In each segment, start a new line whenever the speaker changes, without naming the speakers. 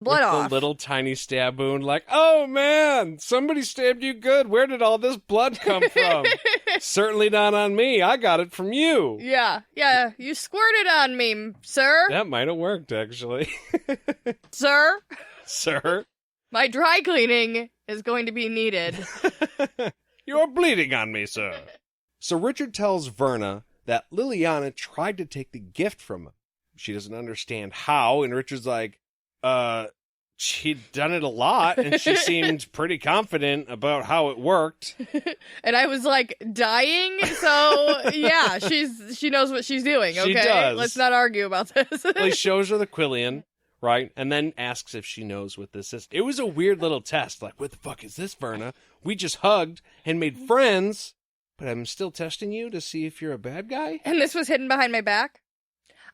blood off.
The little tiny stab wound, like, oh man, somebody stabbed you good. Where did all this blood come from? Certainly not on me. I got it from you.
Yeah, you squirted on me, sir.
That might have worked, actually.
Sir?
Sir?
My dry cleaning is going to be needed.
You're bleeding on me, sir. So Richard tells Verna that Liliana tried to take the gift from him. She doesn't understand how, and Richard's like, she'd done it a lot, and she seemed pretty confident about how it worked.
And I was like, dying? So, yeah, she knows what she's doing, okay?
She does.
Let's not argue about this.
Well, he shows her the Quillian, right? And then asks if she knows what this is. It was a weird little test, like, what the fuck is this, Verna? We just hugged and made friends, but I'm still testing you to see if you're a bad guy?
And this was hidden behind my back?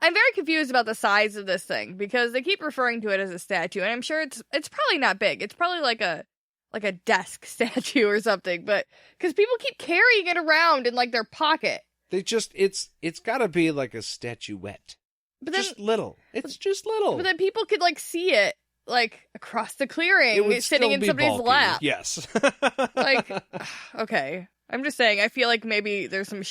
I'm very confused about the size of this thing, because they keep referring to it as a statue, and I'm sure it's probably not big. It's probably like a desk statue or something, but because people keep carrying it around in like their pocket.
It's gotta be like a statuette.
But then,
just little. It's just little.
But then people could like see it like across the clearing, sitting in somebody's
bulky.
lap.
Yes.
Like, okay. I'm just saying, I feel like maybe there's some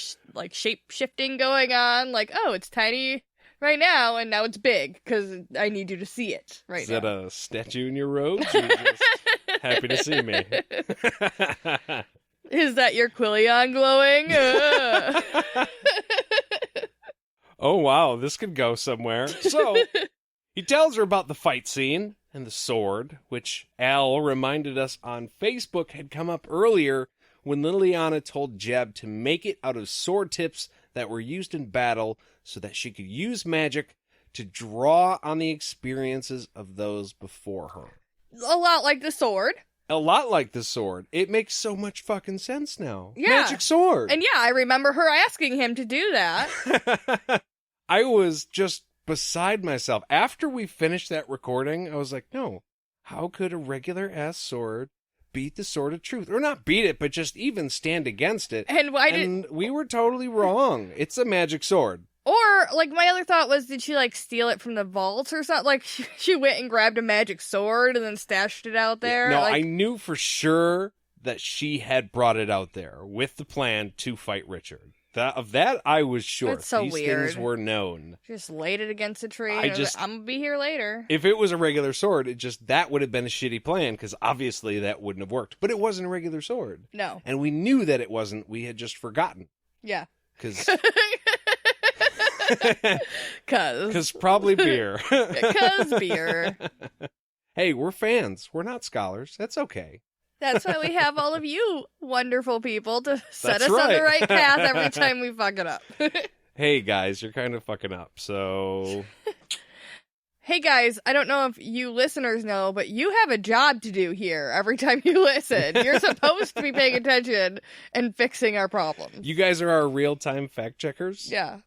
shape shifting going on. Like, oh, it's tiny right now, and now it's big, because I need you to see it right now.
Is that a statue in your robes? You're just happy to see me.
Is that your Quillian glowing?
Oh, wow, this could go somewhere. So, he tells her about the fight scene and the sword, which Al reminded us on Facebook had come up earlier when Liliana told Jeb to make it out of sword tips that were used in battle so that she could use magic to draw on the experiences of those before her.
A lot like the sword.
A lot like the sword. It makes so much fucking sense now.
Yeah.
Magic sword.
And yeah, I remember her asking him to do that.
I was just beside myself. After we finished that recording, I was like, no, how could a regular ass sword beat the sword of truth? Or not beat it, but just even stand against it.
And
we were totally wrong. It's a magic sword.
Or, like, my other thought was, did she, like, steal it from the vault or something? Like, she went and grabbed a magic sword and then stashed it out there?
No,
like...
I knew for sure that she had brought it out there with the plan to fight Richard. Of that, I was sure.
That's so
These
weird.
things were known.
Just laid it against a tree. I'm gonna be here later.
If it was a regular sword, that would have been a shitty plan, because obviously that wouldn't have worked. But it wasn't a regular sword.
No.
And we knew that it wasn't. We had just forgotten.
Yeah.
Because probably beer.
Because beer.
Hey, we're fans. We're not scholars. That's okay.
That's why we have all of you wonderful people to set
That's
us on the
right.
right path every time we fuck it up.
Hey, guys, you're kind of fucking up, so...
Hey, guys, I don't know if you listeners know, but you have a job to do here every time you listen. You're supposed to be paying attention and fixing our problems.
You guys are our real-time fact checkers?
Yeah.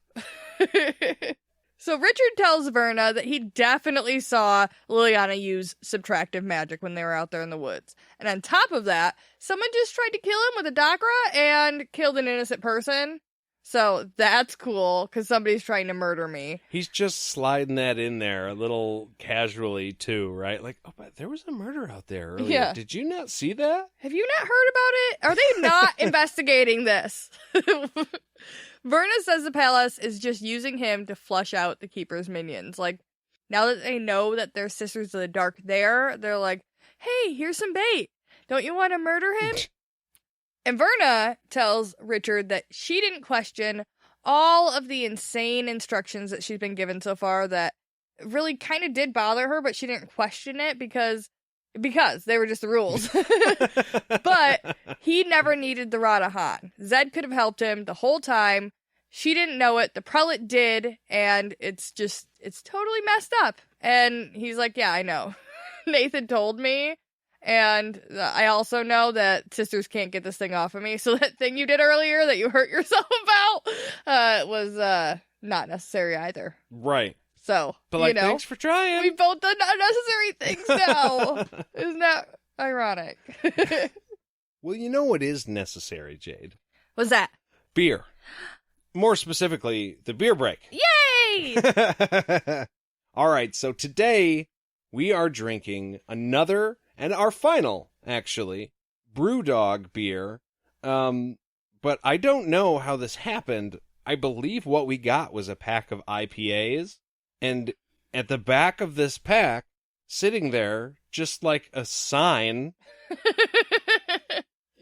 So Richard tells Verna that he definitely saw Liliana use subtractive magic when they were out there in the woods. And on top of that, someone just tried to kill him with a Dakra and killed an innocent person. So that's cool, because somebody's trying to murder me.
He's just sliding that in there a little casually, too, right? Like, oh, but there was a murder out there earlier.
Yeah.
Did you not see that?
Have you not heard about it? Are they not investigating this? Verna says the palace is just using him to flush out the Keeper's minions. Like, now that they know that they're Sisters of the Dark they're like, hey, here's some bait. Don't you want to murder him? And Verna tells Richard that she didn't question all of the insane instructions that she's been given so far that really kind of did bother her, but she didn't question it because they were just the rules. But he never needed the Radahan. Zed could have helped him the whole time. She didn't know it. The Prelate did, and it's totally messed up. And he's like, yeah, I know. Nathan told me. And I also know that sisters can't get this thing off of me. So that thing you did earlier that you hurt yourself about was not necessary either.
Right.
So,
but like, thanks for trying.
We've both done unnecessary things now. Isn't that ironic?
Well, you know what is necessary, Jade?
What's that?
Beer. More specifically, the beer break.
Yay!
All right, so today we are drinking another, and our final, actually, Brewdog beer. But I don't know how this happened. I believe what we got was a pack of IPAs, and at the back of this pack, sitting there, just like a sign,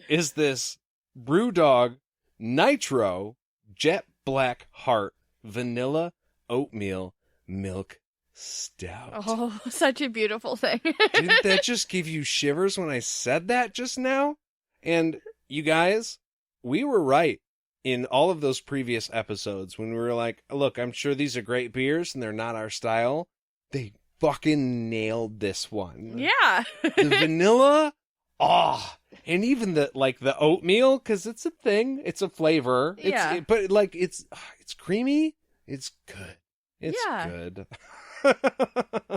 is this Brewdog Nitro Jet Black Heart Vanilla Oatmeal Milk Stout.
Oh, such a beautiful thing.
Didn't that just give you shivers when I said that just now? And you guys, we were right in all of those previous episodes when we were like, look, I'm sure these are great beers and they're not our style. They fucking nailed this one.
Yeah.
The vanilla, and even the oatmeal, because it's a thing, it's a flavor.
Yeah.
But it's creamy. It's good. It's good.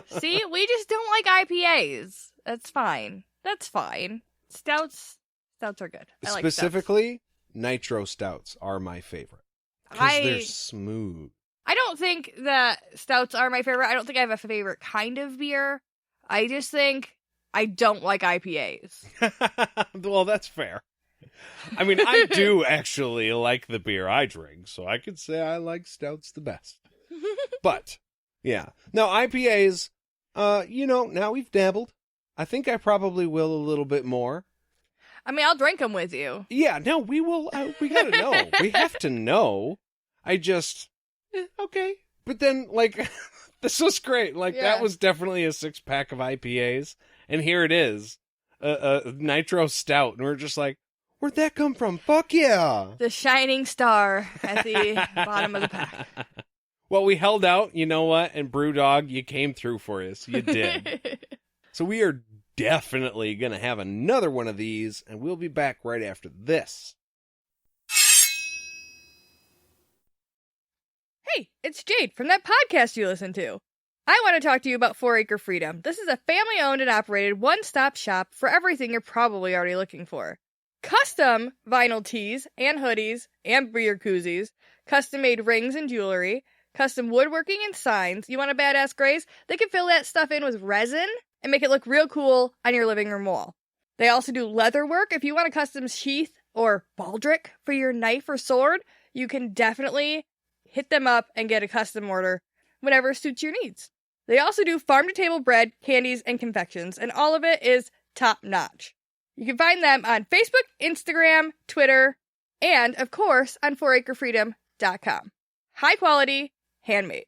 See, we just don't like IPAs. That's fine. Stouts are good. I like
Specifically, nitro stouts are my favorite. Because they're smooth.
I don't think that stouts are my favorite. I don't think I have a favorite kind of beer. I just think I don't like IPAs.
Well, that's fair. I mean, I do actually like the beer I drink, so I could say I like stouts the best. But, yeah. Now, IPAs, now we've dabbled. I think I probably will a little bit more.
I mean, I'll drink them with you.
Yeah, no, we will. We gotta know. We have to know. I just, okay. But then, this was great. That was definitely a 6-pack of IPAs. And here it is, a nitro stout. And we're just like, where'd that come from? Fuck yeah.
The shining star at the bottom of the pack.
Well, we held out, you know what? And Brewdog, you came through for us. You did. So we are definitely going to have another one of these, and we'll be back right after this.
Hey, it's Jade from that podcast you listen to. I want to talk to you about 4 Acre Freedom. This is a family-owned and operated one-stop shop for everything you're probably already looking for. Custom vinyl tees and hoodies and beer koozies, custom-made rings and jewelry, custom woodworking and signs. You want a badass graze? They can fill that stuff in with resin and make it look real cool on your living room wall. They also do leather work. If you want a custom sheath or baldric for your knife or sword, you can definitely hit them up and get a custom order, whatever suits your needs. They also do farm-to-table bread, candies, and confections, and all of it is top-notch. You can find them on Facebook, Instagram, Twitter, and, of course, on 4acrefreedom.com. High quality, handmade.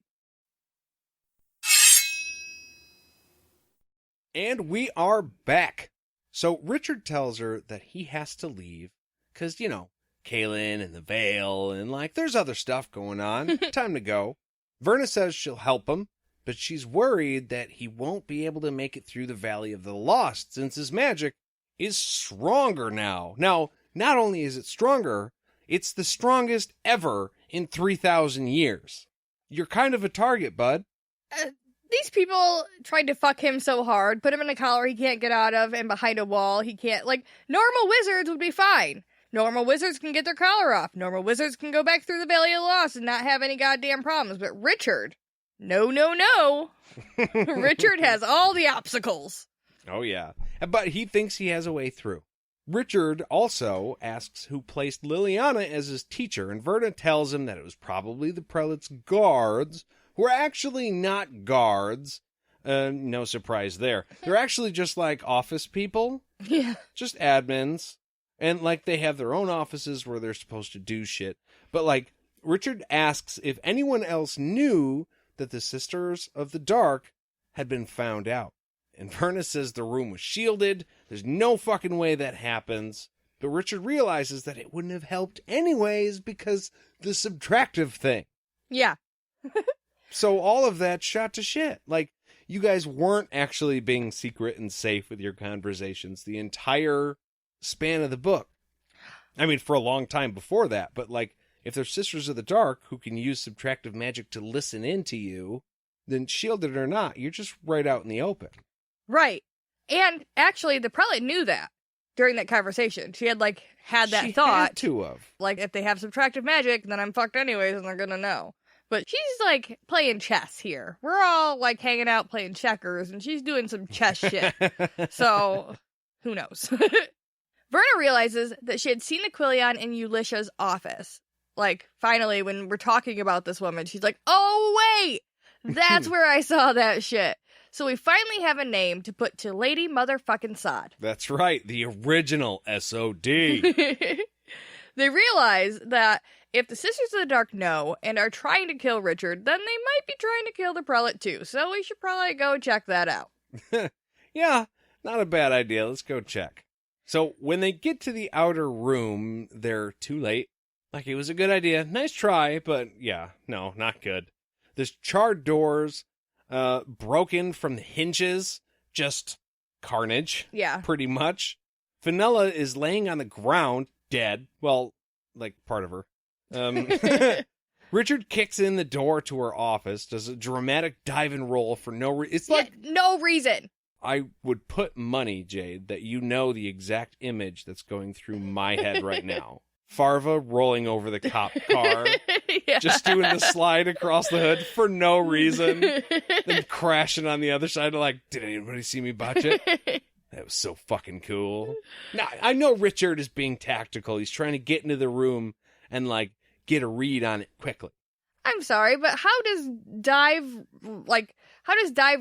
And we are back. So Richard tells her that he has to leave because, Kaylin and the Veil and, there's other stuff going on. Time to go. Verna says she'll help him, but she's worried that he won't be able to make it through the Valley of the Lost since his magic is stronger now. Now, not only is it stronger, it's the strongest ever in 3,000 years. You're kind of a target, bud.
These people tried to fuck him so hard, put him in a collar he can't get out of and behind a wall he can't, normal wizards would be fine. Normal wizards can get their collar off. Normal wizards can go back through the Valley of the Lost and not have any goddamn problems. But Richard, no. Richard has all the obstacles.
Oh, yeah. But he thinks he has a way through. Richard also asks who placed Liliana as his teacher, and Verna tells him that it was probably the Prelate's guards, who are actually not guards. No surprise there. They're actually just office people.
Yeah.
Just admins. And they have their own offices where they're supposed to do shit. But Richard asks if anyone else knew that the Sisters of the Dark had been found out. And Verna says the room was shielded. There's no fucking way that happens. But Richard realizes that it wouldn't have helped anyways because the subtractive thing.
Yeah.
So all of that shot to shit. You guys weren't actually being secret and safe with your conversations the entire span of the book. I mean, for a long time before that. But if they're Sisters of the Dark who can use subtractive magic to listen into you, then shielded or not, you're just right out in the open.
Right. And actually, the Prelate knew that during that conversation. She had, had that
she
thought.
Had to have.
If they have subtractive magic, then I'm fucked anyways, and they're gonna know. But she's, like, playing chess here. We're all, like, hanging out playing checkers, and she's doing some chess shit. So, who knows? Verna realizes that she had seen Aquilion in Ulysses' office. Like, finally, when we're talking about this woman, she's like, oh, wait! That's where I saw that shit. So we finally have a name to put to Lady Motherfucking Sod.
That's right, the original SOD.
They realize that if the Sisters of the Dark know and are trying to kill Richard, then they might be trying to kill the Prelate too. So we should probably go check that out.
Yeah, not a bad idea. Let's go check. So when they get to the outer room, they're too late. Like, it was a good idea. Nice try, but yeah, no, not good. There's charred doors, broken from the hinges, just carnage.
Yeah.
Pretty much. Fenella is laying on the ground, dead. Well, like, part of her. Richard kicks in the door to her office, does a dramatic dive and roll for no reason. It's like...
no reason.
I would put money, Jade, that you know the exact image that's going through my head right now. Farva rolling over the cop car, just doing the slide across the hood for no reason, then crashing on the other side, like, did anybody see me botch it? That was so fucking cool. Now, I know Richard is being tactical. He's trying to get into the room and, like, get a read on it quickly.
I'm sorry, but how does dive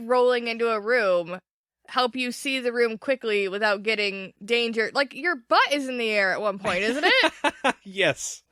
rolling into a room help you see the room quickly without getting danger? Like, your butt is in the air at one point, isn't it?
Yes.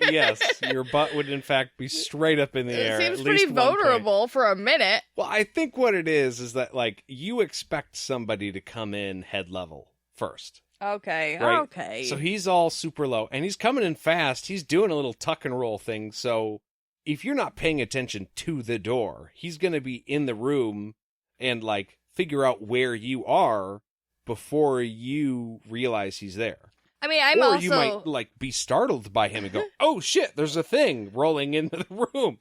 Yes, your butt would in fact be straight up in the air.
It seems pretty vulnerable for a minute.
Well, I think what it is that, like, you expect somebody to come in head level first.
Okay,
right?
okay.
So he's all super low, and he's coming in fast. He's doing a little tuck and roll thing, so if you're not paying attention to the door, he's going to be in the room and, like, figure out where you are before you realize he's there.
I mean,
or you might, like, be startled by him and go, oh shit, there's a thing rolling into the room.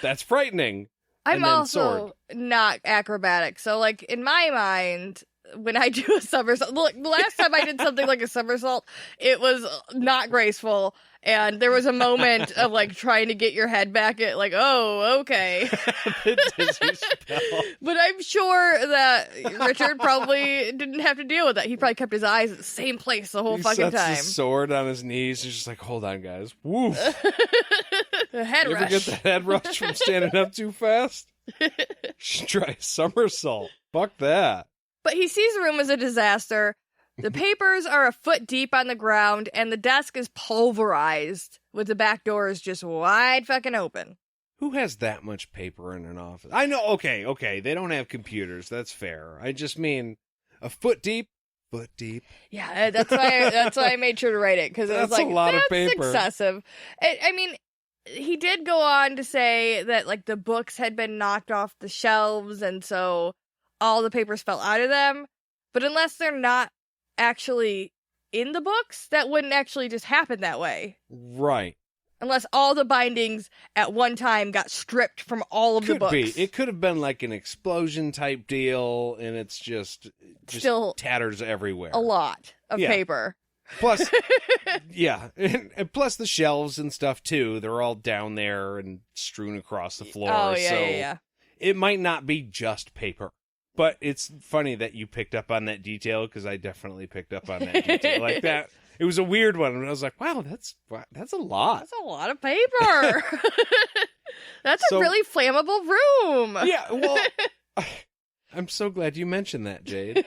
That's frightening.
I'm also not acrobatic. So, like, in my mind, when I do a somersault, look, the last time I did something like a somersault, it was not graceful. And there was a moment of, like, trying to get your head back at, like, oh, okay.
The dizzy spell.
But I'm sure that Richard probably didn't have to deal with that. He probably kept his eyes at the same place the whole fucking time.
He sets his sword on his knees. He's just like, hold on, guys. Woof.
The head
you
rush.
ever get the head rush from standing up too fast? Should try a somersault. Fuck that.
But he sees the room as a disaster. The papers are a foot deep on the ground, and the desk is pulverized, with the back doors just wide fucking open.
Who has that much paper in an office? I know, okay, they don't have computers, that's fair. I just mean, a foot deep? Foot deep.
Yeah, that's why I made sure to write it, because it was like,
a lot
that's
of paper.
Excessive. I mean, he did go on to say that, like, the books had been knocked off the shelves, and so all the papers fell out of them, but unless they're not actually in the books, that wouldn't actually just happen that way.
Right.
Unless all the bindings at one time got stripped from all of the books.
Could be. It could have been like an explosion type deal, and it's just still tatters everywhere.
A lot of paper.
Plus, yeah, and plus the shelves and stuff too. They're all down there and strewn across the floor.
Oh, yeah,
so
yeah.
It might not be just paper. But it's funny that you picked up on that detail, because I definitely picked up on that detail. Like that, it was a weird one, and I was like, "Wow, that's a lot.
That's a lot of paper. That's a really flammable room."
Yeah, well, I'm so glad you mentioned that, Jade,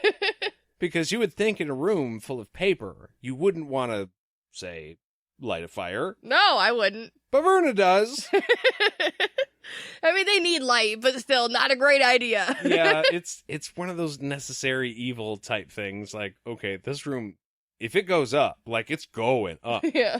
because you would think in a room full of paper, you wouldn't want to, say, light a fire.
No, I wouldn't.
But Verna does.
I mean, they need light, but still, not a great idea.
Yeah, it's one of those necessary evil type things. Like, okay, this room, if it goes up, like, it's going up.
Yeah.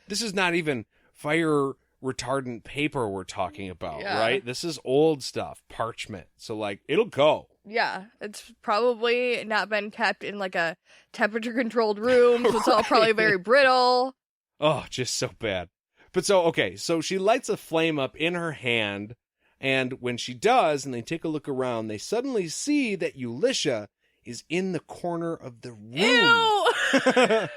This is not even fire retardant paper we're talking about, right? This is old stuff, parchment. So, like, it'll go.
Yeah, it's probably not been kept in, like, a temperature-controlled room, so it's all probably very brittle.
Oh, just so bad. But so she lights a flame up in her hand, and when she does, and they take a look around, they suddenly see that Ulysses is in the corner of the room.
Ew! I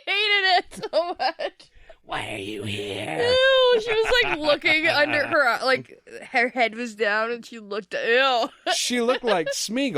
hated it so much.
Why are you here?
Ew, She was like looking under her, like her head was down and she looked, ew.
She looked like Smeagol.